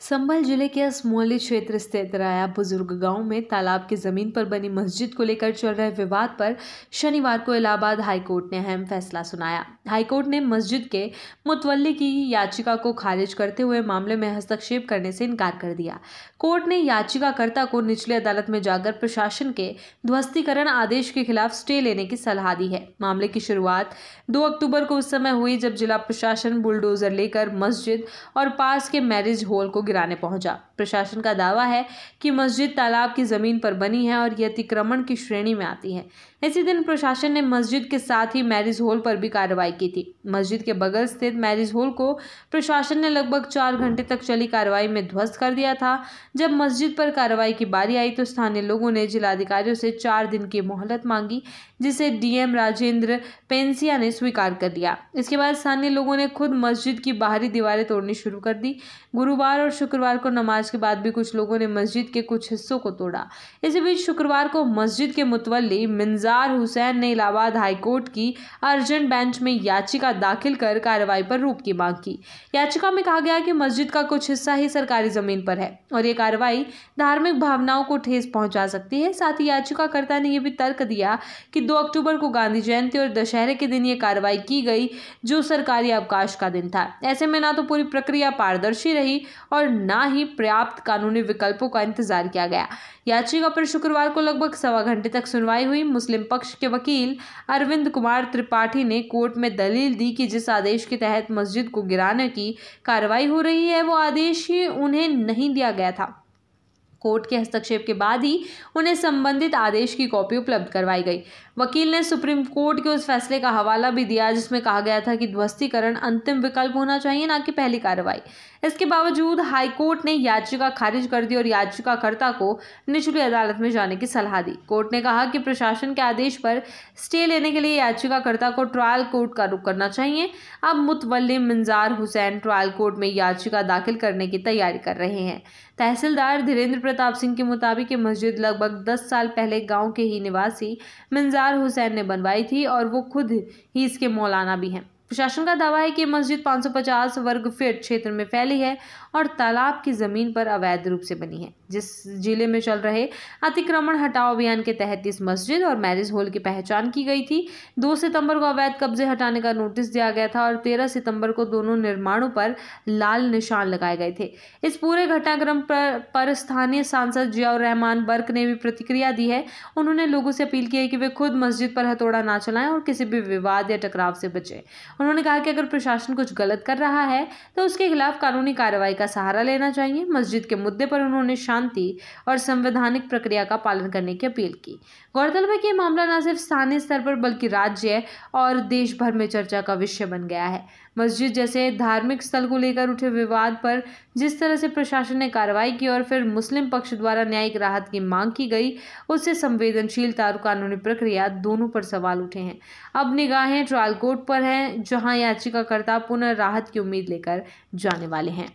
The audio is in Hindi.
संभल जिले के असमौली क्षेत्र स्थित राया बुजुर्ग गांव में तालाब की जमीन पर बनी मस्जिद को लेकर चल रहे विवाद पर शनिवार को इलाहाबाद हाईकोर्ट ने अहम फैसला सुनाया। हाईकोर्ट ने मस्जिद के मुतवल्ली की याचिका को खारिज करते हुए मामले में हस्तक्षेप करने से इनकार कर दिया। कोर्ट ने याचिकाकर्ता को निचली अदालत में जाकर प्रशासन के ध्वस्तीकरण आदेश के खिलाफ स्टे लेने की सलाह दी है। मामले की शुरुआत 2 अक्टूबर को उस समय हुई जब जिला प्रशासन बुलडोजर लेकर मस्जिद और पास के मैरिज हॉल को गिराने पहुंचा। प्रशासन का दावा है कि मस्जिद तालाब की जमीन पर बनी है और यह अतिक्रमण की श्रेणी में आती है। इसी दिन प्रशासन ने मस्जिद के साथ ही मैरिज हॉल पर भी कार्रवाई की थी। मस्जिद के बगल स्थित मैरिज हॉल को प्रशासन ने लगभग 4 घंटे तक चली कार्रवाई में ध्वस्त कर दिया था। जब मस्जिद पर कार्रवाई की बारी आई तो स्थानीय लोगों ने जिलाधिकारियों से 4 दिन की मोहलत मांगी, जिसे डीएम राजेंद्र पेंसिया ने स्वीकार कर लिया। इसके बाद स्थानीय लोगों ने खुद मस्जिद की बाहरी दीवारें तोड़नी शुरू कर दी। गुरुवार और शुक्रवार को नमाज के बाद भी कुछ लोगों ने मस्जिद के कुछ हिस्सों को तोड़ा। इसी बीच शुक्रवार को मस्जिद के मुतवल्ली मिंजार हुसैन ने इलाहाबाद हाईकोर्ट की अर्जेंट बेंच में याचिका दाखिल कर कार्रवाई पर रोक की मांग की। याचिका में कहा गया कि मस्जिद का कुछ हिस्सा ही सरकारी जमीन पर है और ये कार्रवाई धार्मिक भावनाओं को ठेस पहुंचा सकती है। साथ ही याचिकाकर्ता ने यह भी तर्क दिया कि 2 अक्टूबर को गांधी जयंती और दशहरे के दिन ये कार्रवाई की गई, जो सरकारी अवकाश का दिन था। ऐसे में ना तो पूरी प्रक्रिया पारदर्शी रही और ना ही पर्याप्त कानूनी विकल्पों का इंतजार किया गया। याचिका पर शुक्रवार को लगभग 1.25 घंटे तक सुनवाई हुई। मुस्लिम पक्ष के वकील अरविंद कुमार त्रिपाठी ने कोर्ट में दलील दी कि जिस आदेश के तहत मस्जिद को गिराने की कार्रवाई हो रही है वो आदेश ही उन्हें नहीं दिया गया था। कोर्ट के हस्तक्षेप के बाद ही उन्हें संबंधित आदेश की कॉपी उपलब्ध करवाई गई। वकील ने सुप्रीम कोर्ट के उस फैसले का हवाला भी दिया जिसमें कहा गया था कि ध्वस्तीकरण अंतिम विकल्प होना चाहिए, ना कि पहली कार्रवाई। इसके बावजूद हाईकोर्ट ने याचिका खारिज कर दी और याचिकाकर्ता को निचली अदालत में जाने की सलाह दी। कोर्ट ने कहा कि प्रशासन के आदेश पर स्टे लेने के लिए याचिकाकर्ता को ट्रायल कोर्ट का रुख करना चाहिए। अब मुतवल्ली मिंजार हुसैन ट्रायल कोर्ट में याचिका दाखिल करने की तैयारी कर रहे हैं। तहसीलदार धीरेन्द्र प्रताप सिंह के मुताबिक ये मस्जिद लगभग 10 साल पहले गांव के ही निवासी मिंजार हुसैन ने बनवाई थी और वो खुद ही इसके मौलाना भी हैं। प्रशासन का दावा है कि मस्जिद 550 वर्ग फीट क्षेत्र में फैली है और तालाब की जमीन पर अवैध रूप से बनी है। जिस जिले में चल रहे अतिक्रमण हटाओ अभियान के तहत इस मस्जिद और मैरिज हॉल की पहचान की गई थी। 2 सितंबर को अवैध कब्जे हटाने का नोटिस दिया गया था और 13 सितंबर को दोनों निर्माणों पर लाल निशान लगाए गए थे। इस पूरे घटनाक्रम पर स्थानीय सांसद जियाउर रहमान बर्क ने भी प्रतिक्रिया दी है। उन्होंने लोगों से अपील की है कि वे खुद मस्जिद पर हथौड़ा ना चलाएं और किसी भी विवाद या टकराव से बचें। उन्होंने कहा कि अगर प्रशासन कुछ गलत कर रहा है तो उसके खिलाफ कानूनी कार्रवाई का सहारा लेना चाहिए। मस्जिद के मुद्दे पर उन्होंने शांति और संवैधानिक प्रक्रिया का पालन करने की अपील की। गौरतलब है कि यह मामला न सिर्फ स्थानीय स्तर पर बल्कि राज्य और देश भर में चर्चा का विषय बन गया है। मस्जिद जैसे धार्मिक स्थल को लेकर उठे विवाद पर जिस तरह से प्रशासन ने कार्रवाई की और फिर मुस्लिम पक्ष द्वारा न्यायिक राहत की मांग की गई, उससे संवेदनशीलता और कानूनी प्रक्रिया दोनों पर सवाल उठे हैं। अब निगाहें ट्रायल कोर्ट पर हैं, जहां याचिकाकर्ता पुनः राहत की उम्मीद लेकर जाने वाले हैं।